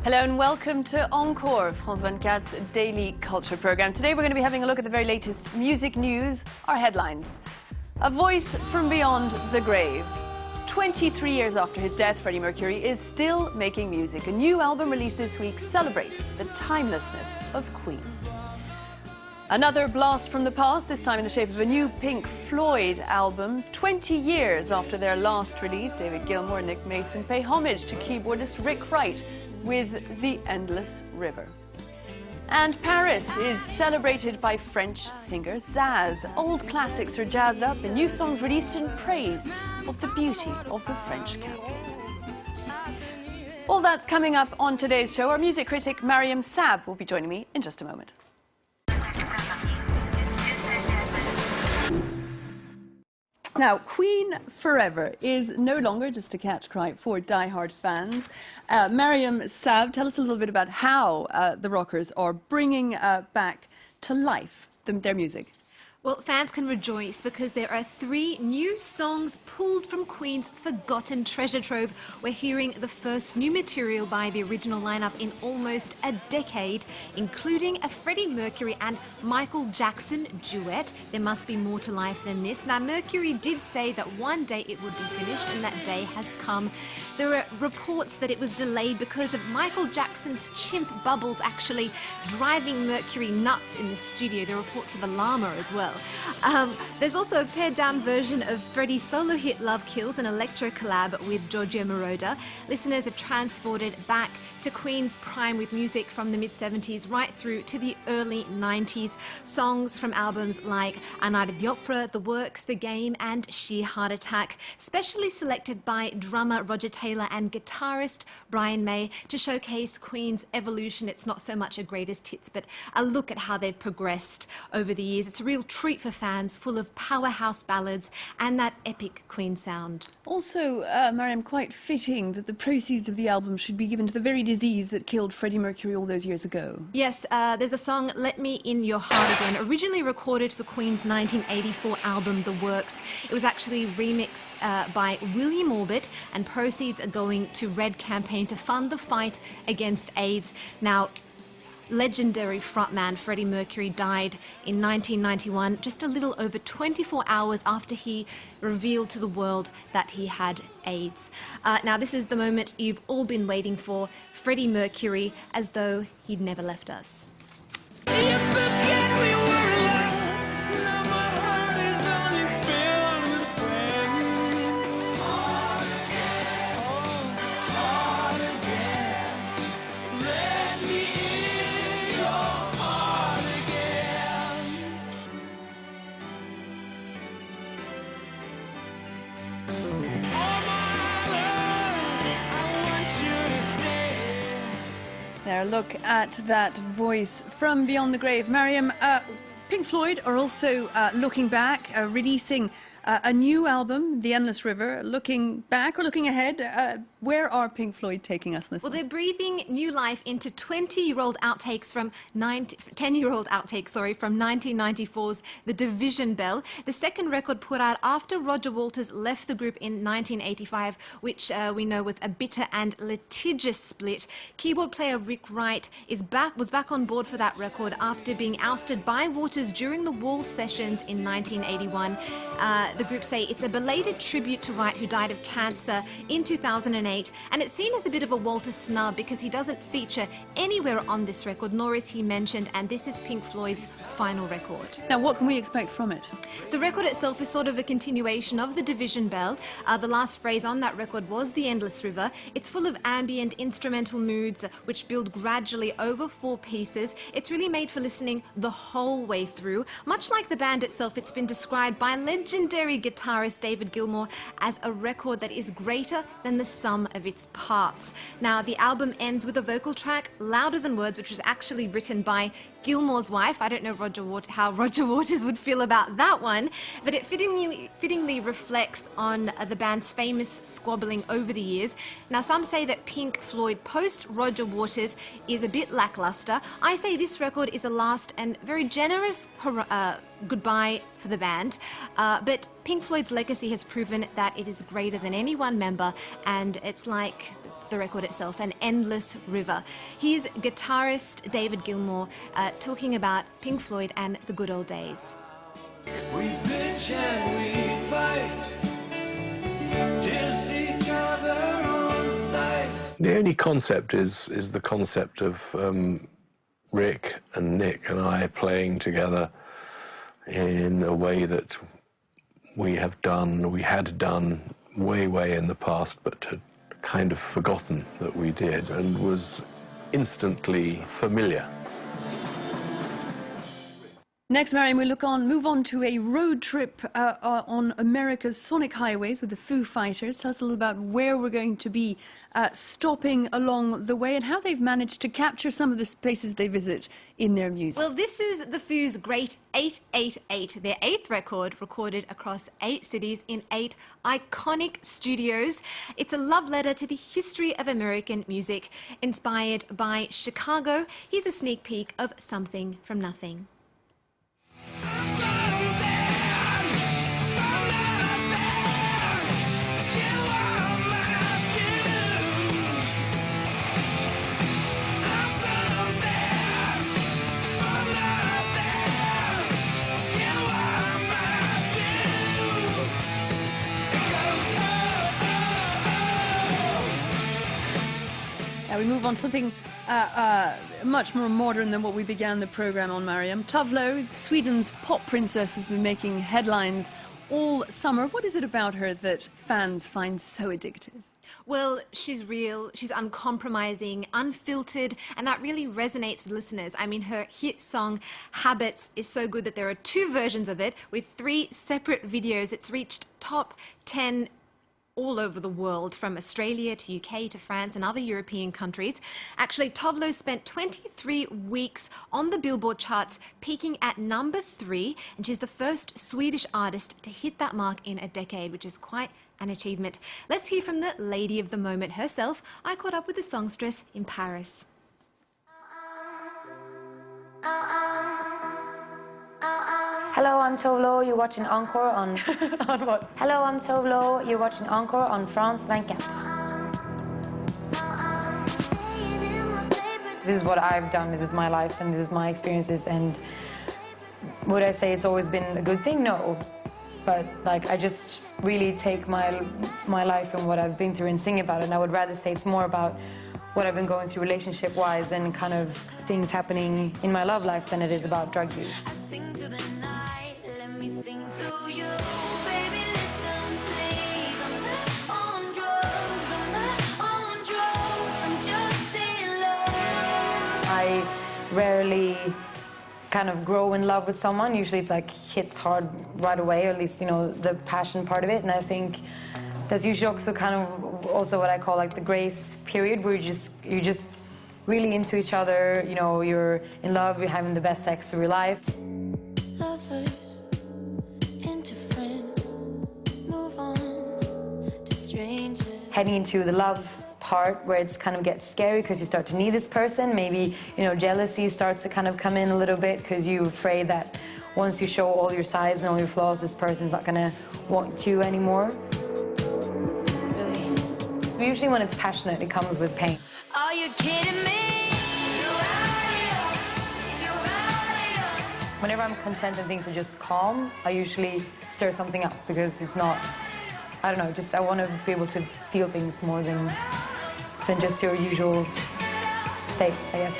Hello and welcome to ENCORE, France 24's daily culture program. Today we're going to be having a look at the very latest music news, our headlines. A voice from beyond the grave. 23 years after his death, Freddie Mercury is still making music. A new album released this week celebrates the timelessness of Queen. Another blast from the past, this time in the shape of a new Pink Floyd album. 20 years after their last release, David Gilmour and Nick Mason pay homage to keyboardist Rick Wright with The Endless River. And Paris is celebrated by French singer Zazz. Old classics are jazzed up and new songs released in praise of the beauty of the French capital. All that's coming up on today's show. Our music critic Mariam Saab will be joining me in just a moment. Now, Queen Forever is no longer just a catch cry for die-hard fans. Mariam Saab, tell us a little bit about how the rockers are bringing back to life their music. Well, fans can rejoice because there are 3 new songs pulled from Queen's forgotten treasure trove. We're hearing the first new material by the original lineup in almost a decade, including a Freddie Mercury and Michael Jackson duet. There must be more to life than this. Now, Mercury did say that one day it would be finished, and that day has come. There are reports that it was delayed because of Michael Jackson's chimp Bubbles actually driving Mercury nuts in the studio. There are reports of a llama as well. There's also a pared-down version of Freddie's solo hit Love Kills, an electro collab with Giorgio Moroder. Listeners are transported back to Queen's prime with music from the mid-70s right through to the early 90s. Songs from albums like Un Night at the Opera, The Works, The Game and Sheer Heart Attack, specially selected by drummer Roger Taylor and guitarist Brian May to showcase Queen's evolution. It's not so much a greatest hits, but a look at how they've progressed over the years. It's a real treat for fans, full of powerhouse ballads and that epic Queen sound. Also, Mariam, quite fitting that the proceeds of the album should be given to the very disease that killed Freddie Mercury all those years ago. Yes, there's a song, Let Me In Your Heart Again, originally recorded for Queen's 1984 album, The Works. It was actually remixed by William Orbit, and proceeds are going to Red Campaign to fund the fight against AIDS. Now, legendary frontman Freddie Mercury died in 1991, just a little over 24 hours after he revealed to the world that he had AIDS. Now, this is the moment you've all been waiting for, Freddie Mercury, as though he'd never left us. There, look at that voice from beyond the grave. Mariam, Pink Floyd are also looking back, releasing a new album, The Endless River. Looking back or looking ahead, where are Pink Floyd taking us this Well, week? they're breathing new life into 10-year-old outtakes from 1994's The Division Bell, the second record put out after Roger Waters left the group in 1985, which we know was a bitter and litigious split. Keyboard player Rick Wright was back on board for that record after being ousted by Waters during the Wall sessions in 1981. The group say it's a belated tribute to Wright, who died of cancer in 2008, and it's seen as a bit of a Walter snub because he doesn't feature anywhere on this record, nor is he mentioned, and this is Pink Floyd's final record. Now, what can we expect from it? The record itself is sort of a continuation of The Division Bell. The last phrase on that record was The Endless River. It's full of ambient instrumental moods which build gradually over 4 pieces. It's really made for listening the whole way through. Much like the band itself, it's been described by legendary guitarist David Gilmour as a record that is greater than the sum of its parts. Now, the album ends with a vocal track, Louder Than Words, which was actually written by Gilmour's wife. I don't know how Roger Waters would feel about that one, but it fittingly reflects on the band's famous squabbling over the years. Now, some say that Pink Floyd post Roger Waters is a bit lackluster. I say this record is a last and very generous goodbye for the band, but Pink Floyd's legacy has proven that it is greater than any one member, and it's like the record itself, An Endless River. Here's guitarist David Gilmour talking about Pink Floyd and the good old days. We bitch and we fight, diss each other on sight. The only concept is the concept of Rick and Nick and I playing together in a way that we had done way in the past, but had kind of forgotten that we did, and was instantly familiar. Next, Mariam, we move on to a road trip on America's sonic highways with the Foo Fighters. Tell us a little about where we're going to be stopping along the way and how they've managed to capture some of the places they visit in their music. Well, this is the Foo's Great 888, their 8th record, recorded across 8 cities in 8 iconic studios. It's a love letter to the history of American music, inspired by Chicago. Here's a sneak peek of Something from Nothing. Now we move on to something much more modern than what we began the programme on, Mariam. Tove Lo, Sweden's pop princess, has been making headlines all summer. What is it about her that fans find so addictive? Well, she's real, she's uncompromising, unfiltered, and that really resonates with listeners. I mean, her hit song, Habits, is so good that there are 2 versions of it with 3 separate videos. It's reached top 10 all over the world, from Australia to UK to France and other European countries. Actually, Tove Lo spent 23 weeks on the Billboard charts, peaking at number 3, and she's the first Swedish artist to hit that mark in a decade, which is quite an achievement. Let's hear from the lady of the moment herself. I caught up with the songstress in Paris. Hello, I'm Tove Lo, you're watching Encore on... On what? Hello, I'm Tove Lo, you're watching Encore on France 24. This is what I've done, this is my life, and this is my experiences, and would I say it's always been a good thing? No. But, like, I just really take my life and what I've been through and sing about it, and I would rather say it's more about what I've been going through relationship-wise and kind of things happening in my love life than it is about drug use. I rarely kind of grow in love with someone. Usually it's like hits hard right away, or at least, you know, the passion part of it. And I think that's usually also kind of also what I call like the grace period, where you're just really into each other, you know, you're in love, you're having the best sex of your life. Lovers into friends, move on to strangers. Heading into the love part where it's kind of gets scary because you start to need this person. Maybe, you know, jealousy starts to kind of come in a little bit because you're afraid that once you show all your sides and all your flaws, this person's not going to want you anymore. Really. Usually when it's passionate, it comes with pain. Are you kidding me? Whenever I'm content and things are just calm, I usually stir something up because it's not, I don't know, just I want to be able to feel things more than just your usual state, I guess.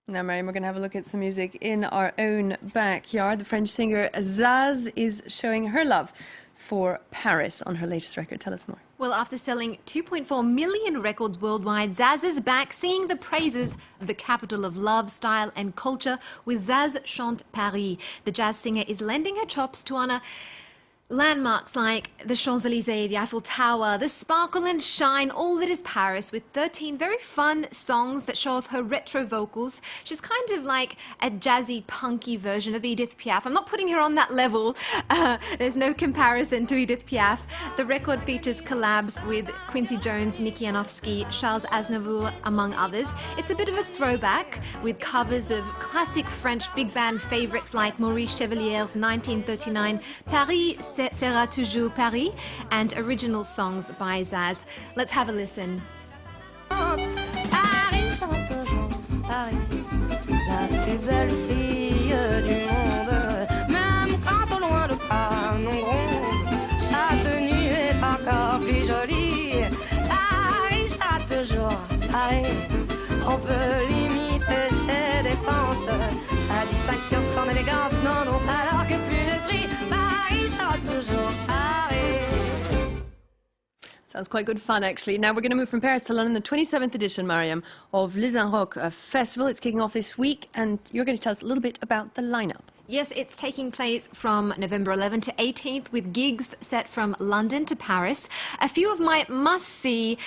Now, Mariam, we're going to have a look at some music in our own backyard. The French singer Zazz is showing her love for Paris on her latest record. Tell us more. Well, after selling 2.4 million records worldwide, Zazz is back singing the praises of the capital of love, style and culture with Zazz Chante Paris. The jazz singer is lending her chops to honor Landmarks like the Champs-Élysées, the Eiffel Tower, the sparkle and shine, all that is Paris, with 13 very fun songs that show off her retro vocals. She's kind of like a jazzy, punky version of Edith Piaf. I'm not putting her on that level. There's no comparison to Edith Piaf. The record features collabs with Quincy Jones, Nicky Janowski, Charles Aznavour, among others. It's a bit of a throwback with covers of classic French big band favorites like Maurice Chevalier's 1939 Paris sera toujours Paris, and original songs by Zazz. Let's have a listen. Paris sera toujours Paris, la plus belle fille du monde. Même quand au loin de Paris on gronde, sa tenue est encore plus jolie. Paris sera toujours Paris, on peut limiter ses dépenses, sa distinction, son élégance n'en ont alors que plus le prix. Sounds quite good fun, actually. Now we're going to move from Paris to London, the 27th edition, Mariam, of Les Unrock Festival. It's kicking off this week, and you're going to tell us a little bit about the lineup. Yes, it's taking place from November 11th to 18th with gigs set from London to Paris. A few of my must-sees,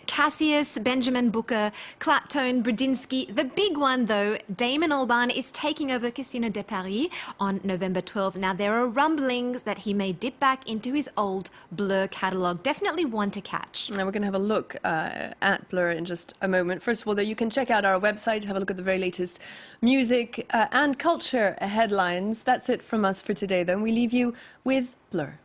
Cassius, Benjamin Booker, Clapton, Brudinski. The big one, though, Damon Albarn is taking over Casino de Paris on November 12th. Now, there are rumblings that he may dip back into his old Blur catalogue. Definitely one to catch. Now, we're going to have a look at Blur in just a moment. First of all, though, you can check out our website, have a look at the very latest music and culture headlines. That's it from us for today, then. We leave you with Blur.